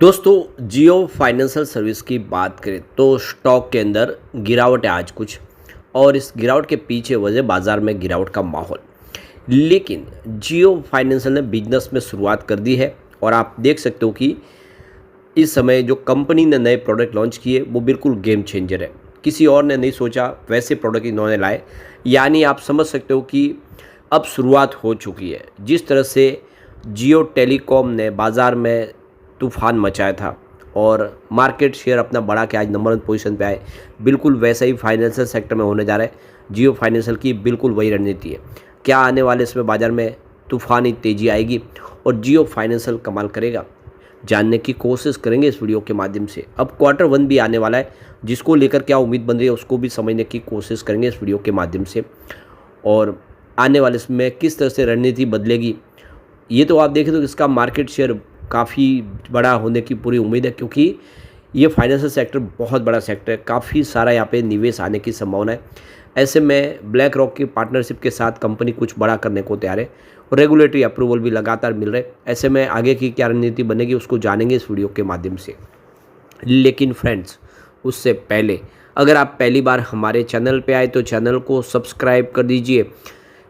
दोस्तों जियो financial service की बात करें तो स्टॉक के अंदर गिरावट है आज कुछ। और इस गिरावट के पीछे वजह बाज़ार में गिरावट का माहौल। लेकिन जियो फाइनेंशियल ने बिजनेस में शुरुआत कर दी है और आप देख सकते हो कि इस समय जो कंपनी ने नए प्रोडक्ट लॉन्च किए वो बिल्कुल गेम चेंजर है। किसी और ने नहीं सोचा वैसे प्रोडक्ट इन्होंने लाए। यानी आप समझ सकते हो कि अब शुरुआत हो चुकी है। जिस तरह से जियो टेलीकॉम ने बाज़ार में तूफान मचाया था और मार्केट शेयर अपना बढ़ा के आज नंबर 1 पोजीशन पे आए, बिल्कुल वैसा ही फाइनेंशियल सेक्टर में होने जा रहा है। जियो फाइनेंशियल की बिल्कुल वही रणनीति है। क्या आने वाले इसमें बाज़ार में तूफानी तेज़ी आएगी और जियो फाइनेंशियल कमाल करेगा, जानने की कोशिश करेंगे इस वीडियो के माध्यम से। अब Q1 भी आने वाला है, जिसको लेकर क्या उम्मीद बन रही है उसको भी समझने की कोशिश करेंगे इस वीडियो के माध्यम से। और आने वाले इसमें किस तरह से रणनीति बदलेगी, ये तो आप देखें तो इसका मार्केट शेयर काफ़ी बड़ा होने की पूरी उम्मीद है, क्योंकि ये फाइनेंशियल सेक्टर बहुत बड़ा सेक्टर है। काफ़ी सारा यहाँ पे निवेश आने की संभावना है। ऐसे में ब्लैक रॉक की पार्टनरशिप के साथ कंपनी कुछ बड़ा करने को तैयार है और रेगुलेटरी अप्रूवल भी लगातार मिल रहे हैं। ऐसे में आगे की क्या रणनीति बनेगी उसको जानेंगे इस वीडियो के माध्यम से। लेकिन फ्रेंड्स, उससे पहले अगर आप पहली बार हमारे चैनल पे आए तो चैनल को सब्सक्राइब कर दीजिए,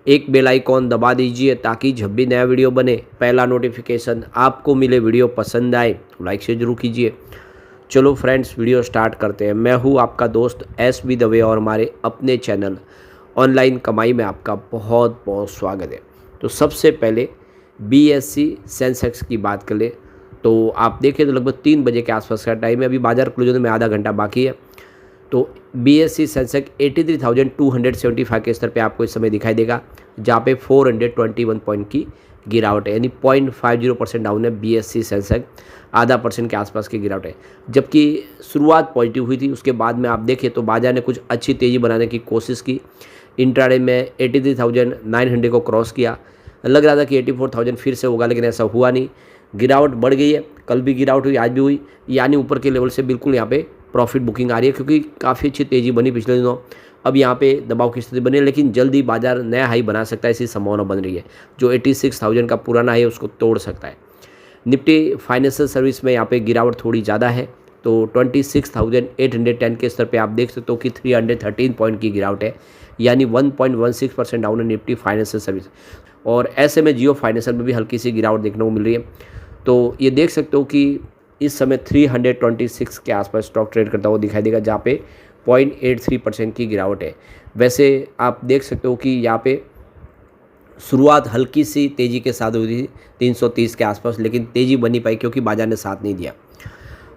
एक बेल आइकॉन दबा दीजिए ताकि जब भी नया वीडियो बने पहला नोटिफिकेशन आपको मिले। वीडियो पसंद आए तो लाइक से जरूर कीजिए। चलो फ्रेंड्स, वीडियो स्टार्ट करते हैं। मैं हूँ आपका दोस्त SB दवे और हमारे अपने चैनल ऑनलाइन कमाई में आपका बहुत बहुत स्वागत है। तो सबसे पहले BSE सेंसेक्स की बात कर ले तो आप देखें तो लगभग 3 बजे के आसपास का टाइम है। अभी बाजार क्लोज होने में आधा घंटा बाकी है। तो BSE सेंसेक्स 83,275 के स्तर पे आपको इस समय दिखाई देगा, जहाँ पे 421 पॉइंट की गिरावट है, यानी 0.50% डाउन है BSE सेंसेक्स, आधा % के आसपास की गिरावट है। जबकि शुरुआत पॉजिटिव हुई थी, उसके बाद में आप देखें तो बाजार ने कुछ अच्छी तेज़ी बनाने की कोशिश की। इंट्राडे में 83,900 को क्रॉस किया, लग रहा था कि 84,000 फिर से होगा, लेकिन ऐसा हुआ नहीं। गिरावट बढ़ गई है, कल भी गिरावट हुई, आज भी हुई, यानी ऊपर के लेवल से बिल्कुल यहाँ पे प्रॉफिट बुकिंग आ रही है, क्योंकि काफ़ी अच्छी तेज़ी बनी पिछले दिनों। अब यहाँ पे दबाव की स्थिति बनी है, लेकिन जल्दी बाजार नया हाई बना सकता है, ऐसी संभावना बन रही है। जो 86,000 का पुराना है उसको तोड़ सकता है। निफ्टी फाइनेंशियल सर्विस में यहाँ पे गिरावट थोड़ी ज़्यादा है, तो 26,810 के स्तर पे आप देख सकते हो कि 313 पॉइंट की गिरावट है, यानी 1.16% डाउन है निफ्टी फाइनेंशियल सर्विस। और ऐसे में जियो फाइनेंशियल में भी हल्की सी गिरावट देखने को मिल रही है। तो ये देख सकते हो कि इस समय 326 के आसपास स्टॉक ट्रेड करता हुआ दिखाई देगा, जहाँ पे 0.83% की गिरावट है। वैसे आप देख सकते हो कि यहाँ पे शुरुआत हल्की सी तेज़ी के साथ हुई थी 330 के आसपास, लेकिन तेज़ी बनी पाई क्योंकि बाजार ने साथ नहीं दिया।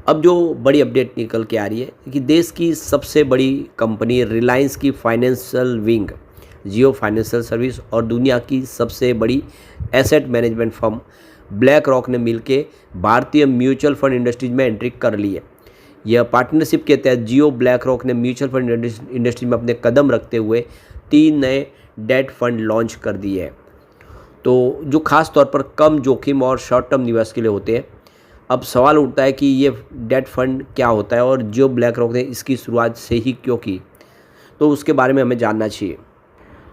अब जो बड़ी अपडेट निकल के आ रही है कि देश की सबसे बड़ी कंपनी रिलायंस की फाइनेंशियल विंग जियो फाइनेंशियल सर्विस और दुनिया की सबसे बड़ी asset management firm black rock ने मिलकर भारतीय म्यूचुअल फंड इंडस्ट्रीज में एंट्री कर ली है। यह पार्टनरशिप के तहत जियो ब्लैक रॉक ने म्यूचुअल फंड इंडस्ट्री में अपने कदम रखते हुए 3 नए डेट फंड लॉन्च कर दिए हैं, तो जो खास तौर पर कम जोखिम और शॉर्ट टर्म निवेश के लिए होते हैं। अब सवाल उठता है कि ये डेट फंड क्या होता है और जियो ब्लैक रॉक ने इसकी शुरुआत से ही क्यों की, तो उसके बारे में हमें जानना चाहिए।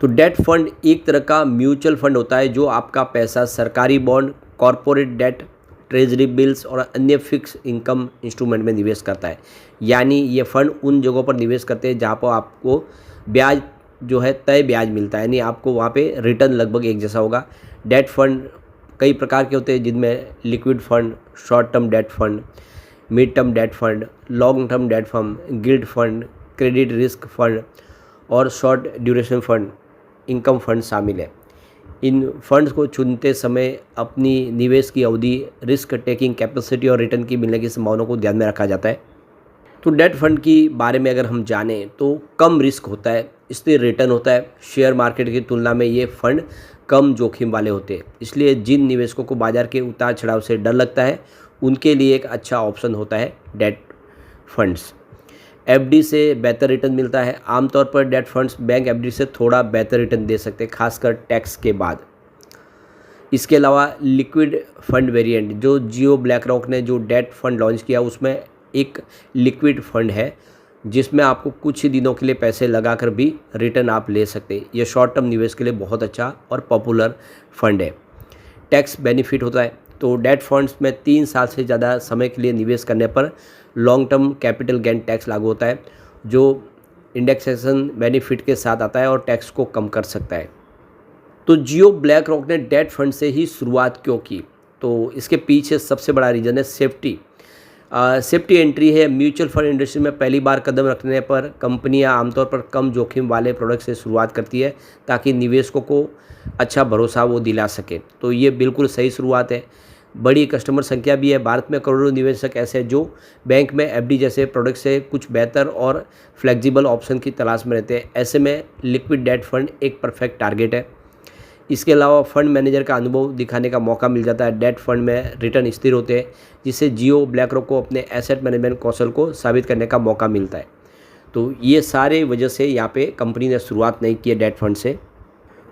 तो डेट फंड एक तरह का म्यूचुअल फंड होता है जो आपका पैसा सरकारी bond, corporate debt, treasury bills और अन्य फिक्स इनकम इंस्ट्रूमेंट में निवेश करता है। यानी ये फंड उन जगहों पर निवेश करते हैं जहाँ पर आपको ब्याज जो है तय ब्याज मिलता है, यानी आपको वहाँ पे रिटर्न लगभग एक जैसा होगा। डेट फंड कई प्रकार के होते हैं, जिनमें liquid fund, short term debt fund, mid term debt fund, long term debt fund, gilt fund, credit risk fund और short duration fund, income fund शामिल है। इन फंड्स को चुनते समय अपनी निवेश की अवधि, रिस्क टेकिंग कैपेसिटी और रिटर्न की मिलने की संभावना को ध्यान में रखा जाता है। तो डेट फंड की बारे में अगर हम जानें तो कम रिस्क होता है, इसलिए रिटर्न होता है। शेयर मार्केट की तुलना में ये फंड कम जोखिम वाले होते हैं, इसलिए जिन निवेशकों को बाजार के उतार चढ़ाव से डर लगता है उनके लिए एक अच्छा ऑप्शन होता है डेट फंड्स। FD से बेहतर रिटर्न मिलता है। आमतौर पर डेट फंड्स बैंक FD से थोड़ा बेहतर रिटर्न दे सकते हैं, खासकर टैक्स के बाद। इसके अलावा लिक्विड फंड वेरिएंट, जो जियो ब्लैक रॉक ने जो डेट फंड लॉन्च किया उसमें एक लिक्विड फंड है, जिसमें आपको कुछ ही दिनों के लिए पैसे लगाकर भी रिटर्न आप ले सकते हैं। यह शॉर्ट टर्म निवेश के लिए बहुत अच्छा और पॉपुलर फंड है। टैक्स बेनिफिट होता है, तो डेट फंड्स में 3 साल से ज़्यादा समय के लिए निवेश करने पर long term capital gain tax लागू होता है, जो इंडेक्सेशन बेनिफिट के साथ आता है और टैक्स को कम कर सकता है। तो जियो ब्लैक रॉक ने डेट फंड से ही शुरुआत क्यों की? तो इसके पीछे सबसे बड़ा रीज़न है सेफ्टी। सेफ्टी एंट्री है। म्यूचुअल फंड इंडस्ट्री में पहली बार कदम रखने पर कंपनियां आमतौर पर कम जोखिम वाले प्रोडक्ट से शुरुआत करती है ताकि निवेशकों को अच्छा भरोसा वो दिला सके। तो ये बिल्कुल सही शुरुआत है। बड़ी कस्टमर संख्या भी है। भारत में करोड़ों निवेशक ऐसे हैं जो बैंक में एफडी जैसे प्रोडक्ट से कुछ बेहतर और फ्लेक्सिबल ऑप्शन की तलाश में रहते हैं। ऐसे में लिक्विड डेट फंड एक परफेक्ट टारगेट है। इसके अलावा फंड मैनेजर का अनुभव दिखाने का मौका मिल जाता है। डेट फंड में रिटर्न स्थिर होते हैं, जिससे जियो ब्लैक रॉक को अपने एसेट मैनेजमेंट कौशल को साबित करने का मौका मिलता है। तो ये सारे वजह से यहाँ पे कंपनी ने शुरुआत नहीं की है डेट फंड से।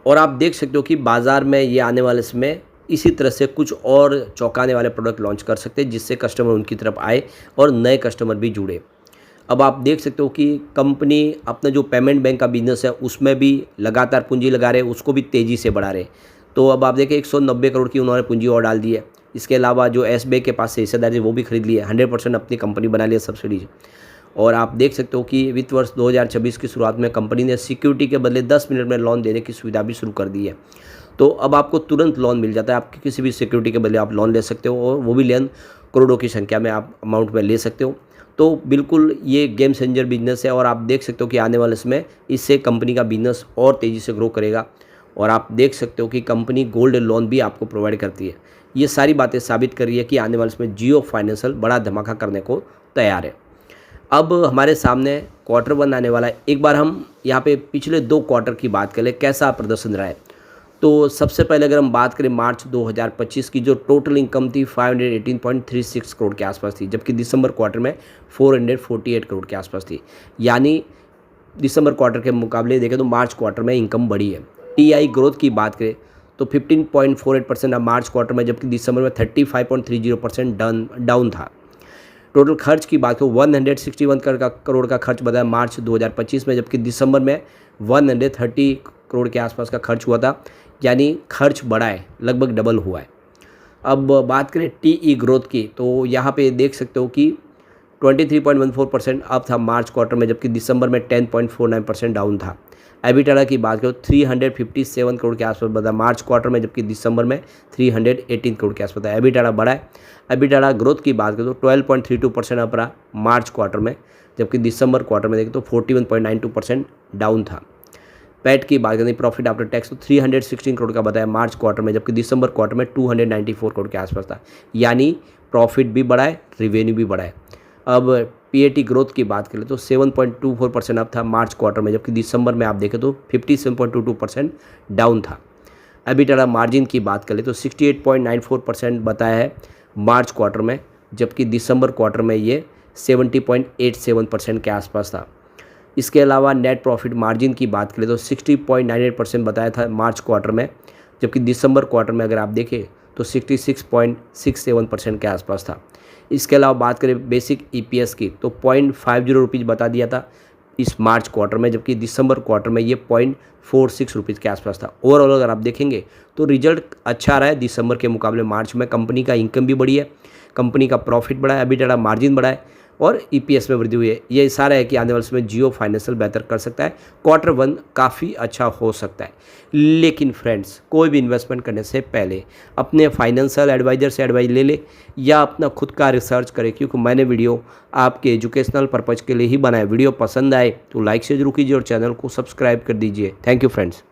और आप देख सकते हो कि बाज़ार में ये आने वाले समय इसी तरह से कुछ और चौंकाने वाले प्रोडक्ट लॉन्च कर सकते हैं, जिससे कस्टमर उनकी तरफ आए और नए कस्टमर भी जुड़े। अब आप देख सकते हो कि कंपनी अपना जो पेमेंट बैंक का बिजनेस है उसमें भी लगातार पूंजी लगा रहे हैं, उसको भी तेज़ी से बढ़ा रहे। तो अब आप देखें 190 करोड़ की उन्होंने पूंजी और डाल दी है। इसके अलावा जो एसबीआई के पास से हिस्सेदारी वो भी खरीद ली है, 100% अपनी कंपनी बना ली है सब्सिडीज। और आप देख सकते हो कि वित्त वर्ष 2026 की शुरुआत में कंपनी ने सिक्योरिटी के बदले 10 मिनट में लोन देने की सुविधा भी शुरू कर दी है। तो अब आपको तुरंत लोन मिल जाता है। आपकी किसी भी सिक्योरिटी के बदले आप लोन ले सकते हो और वो भी लोन करोड़ों की संख्या में आप अमाउंट में ले सकते हो। तो बिल्कुल ये गेम चेंजर बिजनेस है और आप देख सकते हो कि आने वाले समय इससे कंपनी का बिजनेस और तेज़ी से ग्रो करेगा। और आप देख सकते हो कि कंपनी गोल्ड लोन भी आपको प्रोवाइड करती है। ये सारी बातें साबित कर रही है कि आने वाले समय जियो फाइनेंशियल बड़ा धमाका करने को तैयार है। अब हमारे सामने क्वार्टर 1 आने वाला है। एक बार हम यहाँ पे पिछले 2 क्वार्टर की बात करें, कैसा प्रदर्शन रहा है। तो सबसे पहले अगर हम बात करें मार्च 2025 की, जो टोटल इनकम थी 518.36 करोड़ के आसपास थी, जबकि दिसंबर क्वार्टर में 448 करोड़ के आसपास थी। यानी दिसंबर क्वार्टर के मुकाबले देखें तो मार्च क्वार्टर में इनकम बढ़ी है। टीआई ग्रोथ की बात करें तो 15.48% मार्च क्वार्टर में, जबकि दिसंबर में 35.30% डाउन था। टोटल खर्च की बात करें 161 करोड़ का खर्च बताया मार्च 2025 में, जबकि दिसंबर में 130 करोड़ के आसपास का खर्च हुआ था। यानी खर्च बढ़ा है, लगभग डबल हुआ है। अब बात करें टीई ग्रोथ की, तो यहाँ पे देख सकते हो कि 23.14% अप था मार्च क्वार्टर में, जबकि दिसंबर में 10.49% डाउन था। एबिटाडा की बात करो 357 करोड़ के आसपास बता मार्च क्वार्टर में, जबकि दिसंबर में 318 करोड़ के आसपास था। एबिटाडा बढ़ा है। एबिटाडा ग्रोथ की बात करो तो 12.32% अप रहा मार्च क्वार्टर में, जबकि दिसंबर क्वार्टर में देखें तो 41.92% डाउन था। पैट की बात करें प्रॉफिट आफ्टर टैक्स तो 316 करोड़ का बताया मार्च क्वार्टर में, जबकि दिसंबर क्वार्टर में 294 करोड़ के आसपास था। यानी प्रॉफिट भी बढ़ा है, रिवेन्यू भी बढ़ा है। अब पीएटी ग्रोथ की बात करें तो 7.24% अप था मार्च क्वार्टर में, जबकि दिसंबर में आप देखें तो 57.22% डाउन था। एबिटाडा मार्जिन की बात करें तो 68.94% बताया है मार्च क्वार्टर में, जबकि दिसंबर क्वार्टर में ये 70.87% के आसपास था। इसके अलावा नेट प्रॉफिट मार्जिन की बात करें तो 60.98% बताया था मार्च क्वार्टर में, जबकि दिसंबर क्वार्टर में अगर आप देखें तो 66.67% के आसपास था। इसके अलावा बात करें बेसिक ईपीएस की तो 0.50 रुपीज़ बता दिया था इस मार्च क्वार्टर में, जबकि दिसंबर क्वार्टर में ये 0.46 रुपीज़ के आसपास था। ओवरऑल अगर आप देखेंगे तो रिजल्ट अच्छा रहा है दिसंबर के मुकाबले। मार्च में कंपनी का इनकम भी बढ़ी है, कंपनी का प्रॉफिट बढ़ा है, एबिटाडा मार्जिन बढ़ा है और ईपीएस में वृद्धि हुई है। ये इशारा है कि आने वाले समय जियो फाइनेंशियल बेहतर कर सकता है। क्वार्टर 1 काफ़ी अच्छा हो सकता है। लेकिन फ्रेंड्स, कोई भी इन्वेस्टमेंट करने से पहले अपने फाइनेंशियल एडवाइज़र से एडवाइस ले ले या अपना खुद का रिसर्च करें, क्योंकि मैंने वीडियो आपके एजुकेशनल पर्पज़ के लिए ही बनाया। वीडियो पसंद आए तो लाइक से जरूर कीजिए और चैनल को सब्सक्राइब कर दीजिए। Thank you friends.